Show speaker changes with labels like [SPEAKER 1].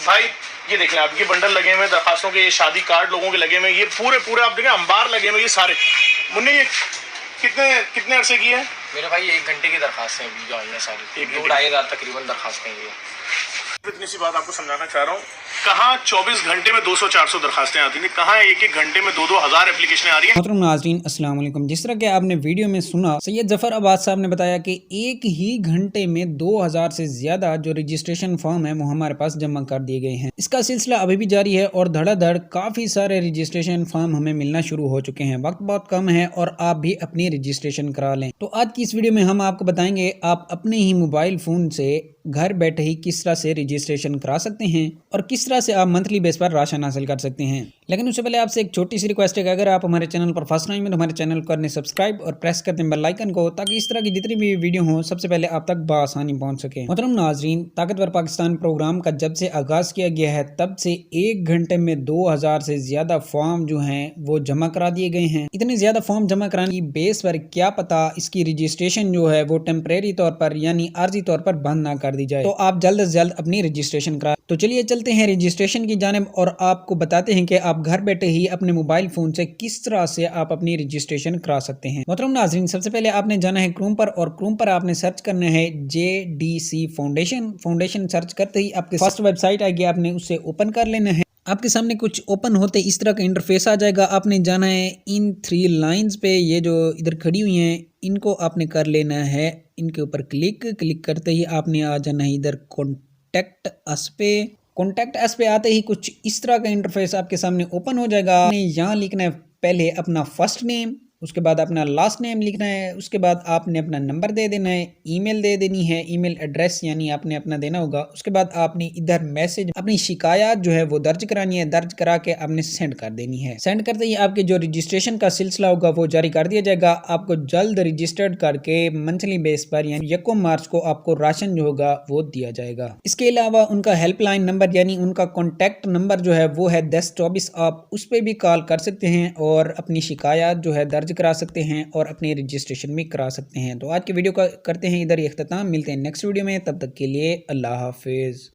[SPEAKER 1] भाई ये देख लें आप, ये बंडल लगे हुए दरखास्तों के, ये शादी कार्ड लोगों के लगे हुए, ये पूरे आप देखें अंबार लगे हुए, ये सारे। मुन्ने ये कितने अरसे की है?
[SPEAKER 2] मेरे भाई 1 घंटे की दरखास्तें अभी जो आई हैं सारी, 2-2,500 तकरीबन दरखास्तें हैं।
[SPEAKER 1] इतनी सी बात आपको समझाना चाह रहा हूँ, कहाँ 24 घंटे में 200-400 दरखास्तें आती हैं, कहाँ एक घंटे में 2-2 हज़ार एप्लीकेशनें आ रही हैं।
[SPEAKER 3] मोहतरम नाज़रीन अस्सलाम वालेकुम। जिस तरह के आपने वीडियो में सुना, सैयद जफ़र अब्बास साहब ने बताया कि एक ही घंटे में 2000 से ज़्यादा जो रजिस्ट्रेशन फॉर्म है वो हमारे पास जमा कर दिए गए हैं। इसका सिलसिला अभी भी जारी है और धड़ाधड़ काफ़ी सारे रजिस्ट्रेशन फॉर्म हमें मिलना शुरू हो चुके हैं। वक्त बहुत कम है और आप भी अपनी रजिस्ट्रेशन करा लें। तो आज की इस वीडियो में हम आपको बताएंगे आप अपने ही मोबाइल फ़ोन से घर बैठे ही किस तरह से रजिस्ट्रेशन करा सकते हैं और किस तरह से आप मंथली बेस पर राशन हासिल कर सकते हैं। लेकिन उससे पहले आपसे एक छोटी सी रिक्वेस्ट है कि अगर आप हमारे चैनल पर फर्स्ट टाइम में तो हमारे चैनल को करने सब्सक्राइब और प्रेस कर दें बेल आइकन को, ताकि इस तरह की जितनी भी वीडियो हो सबसे पहले आप तक बआसानी पहुंच सके। मोहतरम नाजरीन, ताकतवर पाकिस्तान प्रोग्राम का जब से आगाज किया गया है तब से 1 घंटे में 2000 से ज्यादा फॉर्म जो हैं वो जमा करा दिए गए हैं। इतने ज्यादा फॉर्म जमा कराने की बेस पर क्या पता इसकी रजिस्ट्रेशन जो है वो टेम्परेरी तौर पर यानी आर्जी तौर पर बंद ना कर दी जाए। तो आप जल्द से जल्द अपनी रजिस्ट्रेशन करा। तो चलिए चलते हैं रजिस्ट्रेशन की जानिब और आपको बताते हैं कि आप घर बैठे ही अपने मोबाइल फोन से किस तरह से आप अपनी रजिस्ट्रेशन करा सकते हैं। मोहतरम नाज़रीन, सबसे पहले आपने जाना है क्रोम पर और क्रोम पर आपने सर्च करना है JDC फाउंडेशन सर्च करते ही आपके फर्स्ट वेबसाइट आएगी, आपने उसे ओपन कर लेना है। आपके सामने कुछ ओपन होते इस तरह का इंटरफेस आ जाएगा। आपने जाना है इन 3 लाइंस पे, ये जो इधर खड़ी हुई हैं इनको आपने कर लेना है, इनके ऊपर क्लिक करते ही आपने आ जाना है इधर कॉन्टैक्ट अस पे आते ही कुछ इस तरह का इंटरफेस आपके सामने ओपन हो जाएगा। आपने यहाँ लिखना है पहले अपना फर्स्ट नेम, उसके बाद अपना लास्ट नेम लिखना है, उसके बाद आपने अपना नंबर दे देना है, ईमेल दे देनी है, ईमेल एड्रेस यानी आपने अपना देना होगा। उसके बाद आपने इधर मैसेज अपनी शिकायत जो है वो दर्ज करानी है, दर्ज करा के आपने सेंड कर देनी है। सेंड करते ही आपके जो रजिस्ट्रेशन का सिलसिला होगा वो जारी कर दिया जाएगा। आपको जल्द रजिस्टर्ड करके मंथली बेस पर यानी 1 मार्च को आपको राशन जो होगा वो दिया जाएगा। इसके अलावा उनका हेल्पलाइन नंबर यानी उनका कॉन्टैक्ट नंबर जो है वो है 1024, आप उस पर भी कॉल कर सकते हैं और अपनी शिकायत जो है दर्ज करा सकते हैं और अपनी रजिस्ट्रेशन भी करा सकते हैं। तो आज की वीडियो का करते हैं इधर ही इख्तिताम, मिलते हैं नेक्स्ट वीडियो में, तब तक के लिए अल्लाह हाफिज।